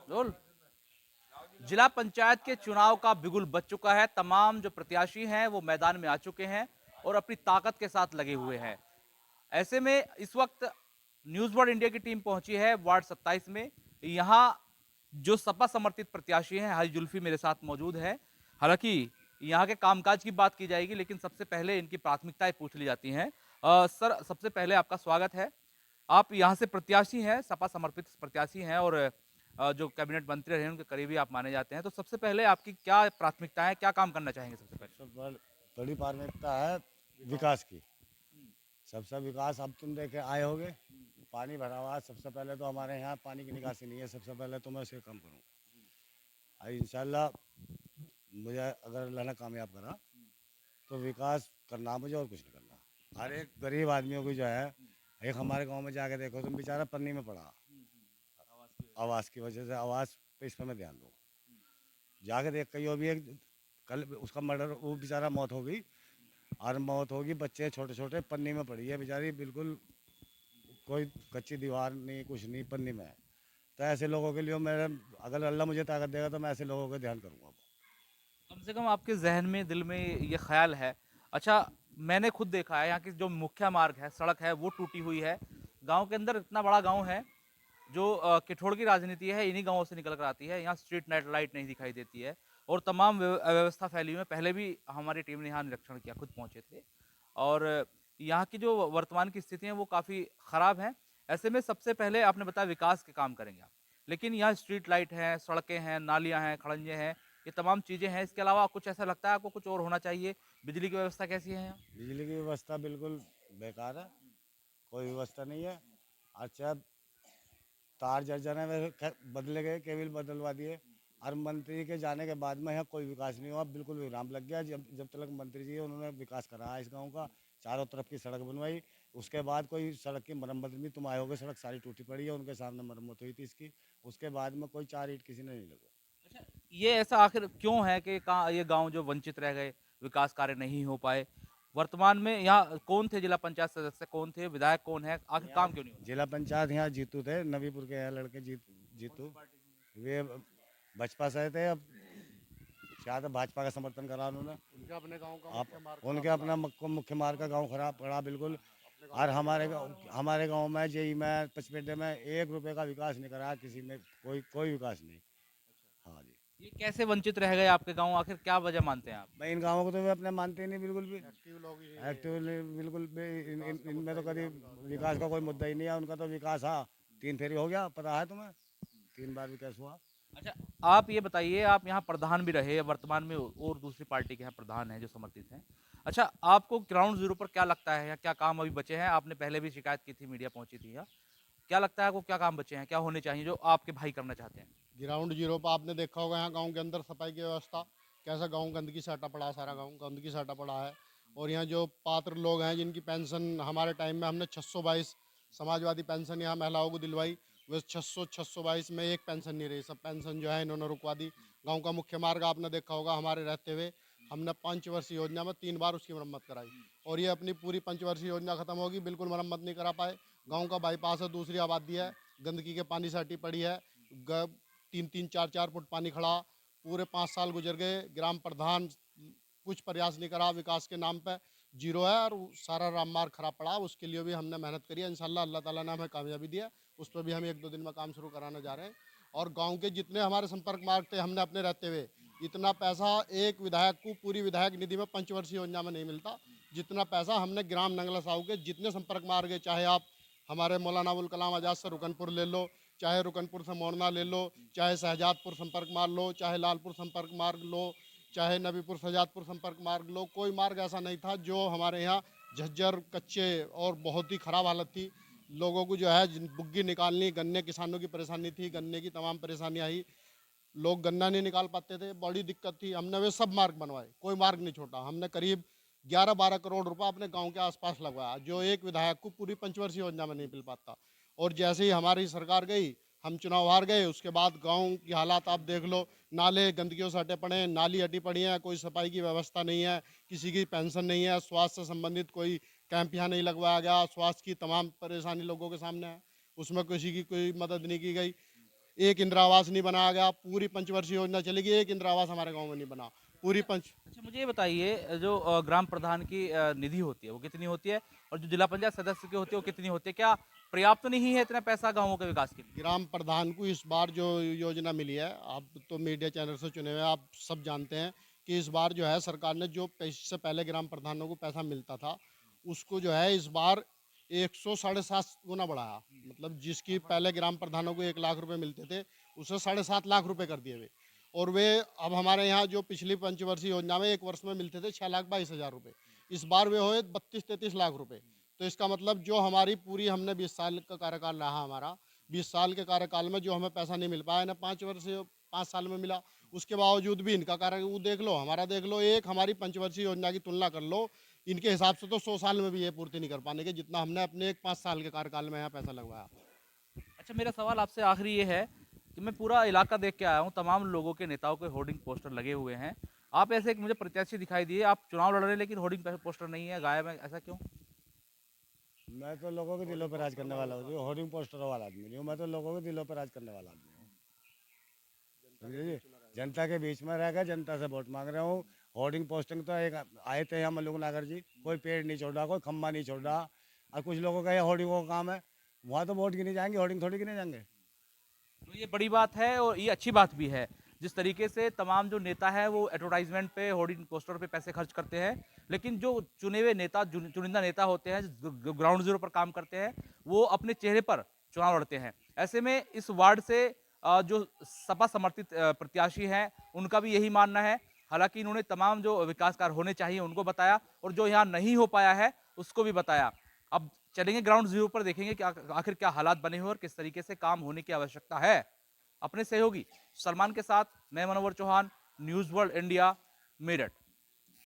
Role. जिला पंचायत के चुनाव का बिगुल बज चुका है। तमाम जो प्रत्याशी हैं वो मैदान में आ चुके हैं और अपनी ताकत के साथ लगे हुए हैं। ऐसे में इस वक्त न्यूज वर्ल्ड इंडिया की टीम पहुंची है वार्ड 27 में। यहाँ जो सपा समर्थित प्रत्याशी हैं हाजी जुल्फी मेरे साथ मौजूद है। हालांकि यहाँ के कामकाज की बात की जाएगी, लेकिन सबसे पहले इनकी प्राथमिकताएं पूछ ली जाती हैं। सर, सबसे पहले आपका स्वागत है। आप यहाँ से प्रत्याशी हैं, सपा समर्पित प्रत्याशी हैं और जो कैबिनेट मंत्री रहे उनके करीबी आप माने जाते हैं। तो सबसे पहले आपकी क्या प्राथमिकता है, क्या काम करना चाहेंगे सबसे पहले? बड़ी प्राथमिकता है विकास की। सबसे विकास अब तुम देखे आए होगे, पानी भरा हुआ है। सबसे पहले तो हमारे यहाँ पानी की निकासी नहीं है। सबसे पहले तो मैं उसे कम करूँ। इंशाल्लाह मुझे अगर अल्लाह ने कामयाब करा तो विकास करना मुझे, और कुछ नहीं करना। हर एक गरीब आदमियों की जो है, एक हमारे गांव में जाके देखो तुम, बेचारा पन्नी में पड़ा आवास की वजह से। आवास पे इस पर मैं ध्यान दूँ। जाके देख कहीं वो भी एक कल उसका मर्डर, वो बेचारा मौत हो गई और मौत होगी। बच्चे छोटे छोटे पन्नी में पड़ी है बेचारी, बिल्कुल कोई कच्ची दीवार नहीं, कुछ नहीं, पन्नी में है। तो ऐसे लोगों के लिए मेरे, अगर अल्लाह मुझे ताकत देगा तो मैं ऐसे लोगों का ध्यान करूँगा। कम से कम आपके जहन में, दिल में ये ख्याल है। अच्छा, मैंने खुद देखा है यहाँ की जो मुख्य मार्ग है, सड़क है, वो टूटी हुई है। गांव के अंदर इतना बड़ा गांव है, जो किठोड़ की राजनीति है इन्हीं गांवों से निकल कर आती है। यहाँ स्ट्रीट नाइट लाइट नहीं दिखाई देती है और तमाम अव्यवस्था फैली हुई है। पहले भी हमारी टीम ने यहाँ निरीक्षण किया, खुद पहुंचे थे। और यहाँ की जो वर्तमान की स्थिति है वो काफ़ी ख़राब है। ऐसे में सबसे पहले आपने बताया विकास के काम करेंगे आप, लेकिन यहाँ स्ट्रीट लाइट है, सड़कें हैं, नालियाँ हैं, खड़ंजे हैं, ये तमाम चीज़ें हैं। इसके अलावा कुछ ऐसा लगता है आपको कुछ और होना चाहिए? बिजली की व्यवस्था कैसी है यहाँ? बिजली की व्यवस्था बिल्कुल बेकार है, कोई व्यवस्था नहीं है। अच्छा, तार जड़ जाने में बदले गए, केबल बदलवा दिए। और मंत्री के जाने के बाद में यहाँ कोई विकास नहीं हुआ, बिल्कुल विराम लग गया। जब जब तक मंत्री जी उन्होंने विकास कराया इस गांव का, चारों तरफ की सड़क बनवाई, उसके बाद कोई सड़क की मरम्मत नहीं। तुम आए होगे, सड़क सारी टूटी पड़ी है, उनके सामने मरम्मत हुई थी इसकी। उसके बाद में कोई 4 ईंट किसी ने नहीं लगा। अच्छा, ये ऐसा आखिर क्यों है कि ये गांव जो वंचित रह गए, विकास कार्य नहीं हो पाए? वर्तमान में यहाँ कौन थे जिला पंचायत सदस्य, कौन थे विधायक, कौन है, आखिर यहाँ काम क्यों नहीं हो जिला पंचायत यहाँ जीतू थे, नबीपुर के यहाँ लड़के जीतू। वे बचपा से थे। अब शायद भाजपा का समर्थन करा उन्होंने। उनके अपने गांव का आप मुख्य मार्ग उनके खराब अपना मुख्य मार्ग का गांव खराब पड़ा बिल्कुल। अपने गांव और का हमारे गांव में जेई में पचपेटे में 1 रुपए का विकास नहीं करा किसी में, कोई विकास नहीं। हाँ जी। ये कैसे वंचित रह गए आपके गांव, आखिर क्या वजह मानते हैं आप? भाई इन गाँवों को तो वे अपने मानते ही नहीं बिल्कुल भी। एक्टिव लोग ही एक्टिव बिल्कुल भी विकास का इनमें मुद्दा तो ही कभी नहीं है, विकास का कोई मुद्दा ही नहीं है। उनका तो विकास, हाँ, 3 फेरी हो गया, पता है तुम्हें, 3 बार विकास हुआ। अच्छा, आप ये बताइए, आप यहाँ प्रधान भी रहे, वर्तमान में और दूसरी पार्टी के यहाँ प्रधान हैं जो समर्थित हैं। अच्छा, आपको ग्राउंड जीरो पर क्या लगता है, या क्या काम अभी बचे हैं? आपने पहले भी शिकायत की थी, मीडिया पहुंची थी यहाँ। क्या लगता है आपको, क्या काम बचे हैं, क्या होने चाहिए जो आपके भाई करना चाहते हैं? ग्राउंड जीरो पर आपने देखा होगा यहाँ गांव के अंदर सफाई की व्यवस्था कैसा, गांव गंदगी से हटा पड़ा है, सारा गांव गंदगी से हटा पड़ा है। और यहाँ जो पात्र लोग हैं जिनकी पेंशन हमारे टाइम में हमने 622 समाजवादी पेंशन यहाँ महिलाओं को दिलवाई, वे 622 में एक पेंशन नहीं रही, सब पेंशन जो है इन्होंने रुकवा दी। गाँव का मुख्य मार्ग आपने देखा होगा, हमारे रहते हुए हमने 5 वर्षीय योजना में 3 बार उसकी मरम्मत कराई, और ये अपनी पूरी 5 वर्षीय योजना खत्म होगी, बिल्कुल मरम्मत नहीं करा पाए। गाँव का बाईपास है, दूसरी आबादी है, गंदगी के पानी से हटी पड़ी है। 3-3, 4-4 फुट पानी खड़ा, पूरे 5 साल गुजर गए, ग्राम प्रधान कुछ प्रयास नहीं करा, विकास के नाम पे जीरो है, और सारा राम मार्ग खराब पड़ा। उसके लिए भी हमने मेहनत करी है, इंशाल्लाह अल्लाह ताला ने हमें कामयाबी दी है। उस पर भी हम 1-2 दिन में काम शुरू कराने जा रहे हैं। और गांव के जितने हमारे संपर्क मार्ग थे, हमने अपने रहते हुए इतना पैसा एक विधायक को पूरी विधायक निधि में 5 वर्षीय योजना में नहीं मिलता, जितना पैसा हमने ग्राम नंगला साहू के जितने संपर्क मार्ग है, चाहे आप हमारे मौलाना अबुल कलाम आज़ाद से रुकनपुर ले लो, चाहे रुकनपुर से मोरना ले लो, चाहे शहजादपुर संपर्क मार्ग लो, चाहे लालपुर संपर्क मार्ग लो, चाहे नबीपुर शहजादपुर संपर्क मार्ग लो, कोई मार्ग ऐसा नहीं था जो हमारे यहाँ झज्जर कच्चे और बहुत ही ख़राब हालत थी। लोगों को जो है बुग्गी निकालनी, गन्ने किसानों की परेशानी थी, गन्ने की तमाम परेशानियाँ आई, लोग गन्ना नहीं निकाल पाते थे, बड़ी दिक्कत थी। हमने वे सब मार्ग बनवाए, कोई मार्ग नहीं छोड़ा। हमने करीब 11-12 करोड़ रुपए अपने गांव के आसपास लगवाया, जो एक विधायक को पूरी 5 वर्षीय योजना में नहीं मिल पाता। और जैसे ही हमारी सरकार गई, हम चुनाव हार गए, उसके बाद गांव की हालात आप देख लो, नाले गंदगियों से हटे पड़े हैं, नाली हटी पड़ी है, कोई सफाई की व्यवस्था नहीं है, किसी की पेंशन नहीं है, स्वास्थ्य से संबंधित कोई कैंप यहाँ नहीं लगवाया गया, स्वास्थ्य की तमाम परेशानी लोगों के सामने है, उसमें किसी की कोई मदद नहीं की गई। एक इंदिरा आवास नहीं बनाया गया, पूरी पंचवर्षीय योजना चलेगी, एक इंदिरा आवास हमारे गांव में नहीं बना, पूरी पंच। अच्छा, मुझे ये बताइए, जो ग्राम प्रधान की निधि होती है वो कितनी होती है, और जो जिला पंचायत सदस्य की होती है वो कितनी होती है? क्या पर्याप्त नहीं है इतना पैसा गाँवों के विकास के लिए? ग्राम प्रधान को इस बार जो योजना मिली है, आप तो मीडिया चैनल से चुने हुए हैं, आप सब जानते हैं कि इस बार जो है सरकार ने जो इससे पहले ग्राम प्रधानों को पैसा मिलता था, उसको जो है इस बार 107.5 गुना बढ़ाया। मतलब जिसकी पहले ग्राम प्रधानों को 1 लाख रुपए मिलते थे, उसे 7.5 लाख रुपए कर दिए हुए। और वे अब हमारे यहाँ जो पिछली पंचवर्षीय योजना में 1 वर्ष में मिलते थे 6,22,000 रुपए, इस बार वे हुए 32-33 लाख रुपए। तो इसका मतलब जो हमारी पूरी हमने 20 साल का कार्यकाल रहा हमारा, 20 साल के कार्यकाल में जो हमें पैसा नहीं मिल पाया ना 5 साल में मिला, उसके बावजूद भी इनका कार्य वो देख लो, हमारा देख लो, एक हमारी पंचवर्षीय योजना की तुलना कर लो, इनके हिसाब से तो 100 साल में भी ये पूर्ति नहीं कर पाने के, जितना हमने अपने 5 साल के कार्यकाल में यहाँ पैसा लगवाया। अच्छा, मेरा सवाल आपसे आखिरी ये है कि मैं पूरा इलाका देख के आया हूँ, तमाम लोगों के नेताओं के होर्डिंग पोस्टर लगे हुए हैं। आप ऐसे एक मुझे प्रत्याशी दिखाई दिए, आप चुनाव लड़ रहे हैं लेकिन होर्डिंग पोस्टर नहीं है, गायब है, ऐसा क्यों? मैं तो लोगों के दिलों पर राज करने वाला हूँ, जो होर्डिंग पोस्टरों वाला आदमी नहीं हूँ, मैं तो लोगों के दिलों पर राज करने वाला आदमी हूँ। समझे? जनता के बीच में रहकर जनता से वोट मांग रहा हूँ। होर्डिंग पोस्टिंग तो एक आए थे यहाँ मल्लुक नागर जी, कोई पेड़ नहीं छोड़ रहा, कोई खम्बा नहीं छोड़ रहा, और कुछ लोगों का ये होर्डिंगों का काम है, वहाँ तो वोट गिने जाएंगे, होर्डिंग थोड़ी गिने जाएंगे। तो ये बड़ी बात है और ये अच्छी बात भी है, जिस तरीके से तमाम जो नेता है वो एडवर्टाइजमेंट पे, होर्डिंग पोस्टर पे पैसे खर्च करते हैं, लेकिन जो चुने हुए नेता, चुनिंदा नेता होते हैं, जो ग्राउंड जीरो पर काम करते हैं, वो अपने चेहरे पर चुनाव लड़ते हैं। ऐसे में इस वार्ड से जो सपा समर्थित प्रत्याशी हैं, उनका भी यही मानना है। हालांकि इन्होंने तमाम जो विकास कार्य होने चाहिए उनको बताया, और जो यहाँ नहीं हो पाया है उसको भी बताया। अब चलेंगे ग्राउंड जीरो पर, देखेंगे कि आखिर क्या हालात बने हुए और किस तरीके से काम होने की आवश्यकता है। अपने सहयोगी सलमान के साथ मैं Manowar Chauhan, news world India, Meerut.